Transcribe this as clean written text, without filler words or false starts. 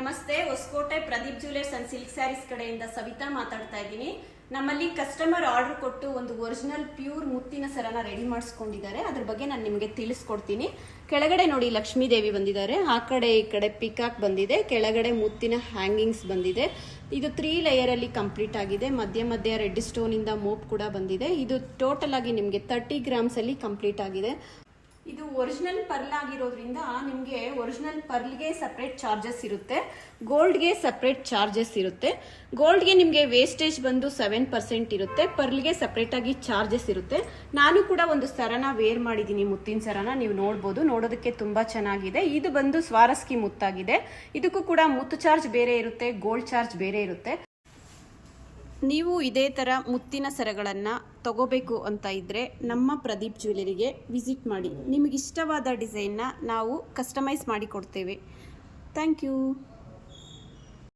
ನಮಸ್ತೆ, Hoskote Pradeep jewellers and silk sarees ಕಡೆಯಿಂದ ಸವಿತಾ ಮಾತಾಡ್ತಾ ಇದ್ದೀನಿ. ನಮ್ಮಲ್ಲಿ ಕಸ್ಟಮರ್ ಆರ್ಡರ್ ಕೊಟ್ಟು ಒಂದು ಒರಿಜಿನಲ್ ಪ್ಯೂರ್ ಮುತ್ತಿನ ಸರನ ರೆಡಿ ಮಾಡಿಸ್ಕೊಂಡಿದ್ದಾರೆ. ಅದ್ರ ಬಗ್ಗೆ ನಾನು ನಿಮಗೆ ತಿಳಿಸ್ಕೊಡ್ತೀನಿ. ಕೆಳಗಡೆ ನೋಡಿ ಲಕ್ಷ್ಮೀ ದೇವಿ ಬಂದಿದ್ದಾರೆ, ಆ ಕಡೆ ಈ ಕಡೆ ಪಿಕಾಕ್ ಬಂದಿದೆ, ಕೆಳಗಡೆ ಮುತ್ತಿನ ಹ್ಯಾಂಗಿಂಗ್ಸ್ ಬಂದಿದೆ. ಇದು 3 ಲೇಯರ್ ಅಲ್ಲಿ ಕಂಪ್ಲೀಟ್ ಆಗಿದೆ. ಮಧ್ಯ ರೆಡ್ ಸ್ಟೋನ್ ಇಂದ ಮೋಪ್ ಕೂಡ ಬಂದಿದೆ. ಇದು ಟೋಟಲ್ ಆಗಿ ನಿಮಗೆ 30 ಗ್ರಾಮ್ಸ್ ಅಲ್ಲಿ ಕಂಪ್ಲೀಟ್ ಆಗಿದೆ. ಇದು ಒರಿಜಿನಲ್ ಪರ್ಲ್ ಆಗಿರೋದ್ರಿಂದ ನಿಮಗೆ ಒರಿಜಿನಲ್ ಪರ್ಲ್ಗೆ ಸಪ್ರೇಟ್ ಚಾರ್ಜಸ್ ಇರುತ್ತೆ, ಗೋಲ್ಡ್ಗೆ ಸಪ್ರೇಟ್ ಚಾರ್ಜಸ್ ಇರುತ್ತೆ. ಗೋಲ್ಡ್ಗೆ ನಿಮಗೆ ವೇಸ್ಟೇಜ್ ಬಂದು 7% ಇರುತ್ತೆ, ಪರ್ಲ್ಗೆ ಸಪ್ರೇಟ್ ಆಗಿ ಚಾರ್ಜಸ್ ಇರುತ್ತೆ. ನಾನು ಕೂಡ ಒಂದು ಸರನ ವೇರ್ ಮಾಡಿದ್ದೀನಿ, ಮುತ್ತಿನ ಸರನ ನೀವು ನೋಡ್ಬೋದು. ನೋಡೋದಕ್ಕೆ ತುಂಬಾ ಚೆನ್ನಾಗಿದೆ. ಇದು ಬಂದು ಸ್ವಾರಸ್ಕಿ ಮುತ್ತಾಗಿದೆ. ಇದಕ್ಕೂ ಕೂಡ ಮುತ್ತು ಚಾರ್ಜ್ ಬೇರೆ ಇರುತ್ತೆ, ಗೋಲ್ಡ್ ಚಾರ್ಜ್ ಬೇರೆ ಇರುತ್ತೆ. ನೀವು ಇದೇ ಥರ ಮುತ್ತಿನ ಸರಗಳನ್ನು ತಗೋಬೇಕು ಅಂತ ಇದ್ದರೆ ನಮ್ಮ ಪ್ರದೀಪ್ ಜ್ಯುವೆಲರಿಗೆ ವಿಸಿಟ್ ಮಾಡಿ. ನಿಮಗಿಷ್ಟವಾದ ಡಿಸೈನ್ನ ನಾವು ಕಸ್ಟಮೈಸ್ ಮಾಡಿ ಕೊಡ್ತೇವೆ. Thank you.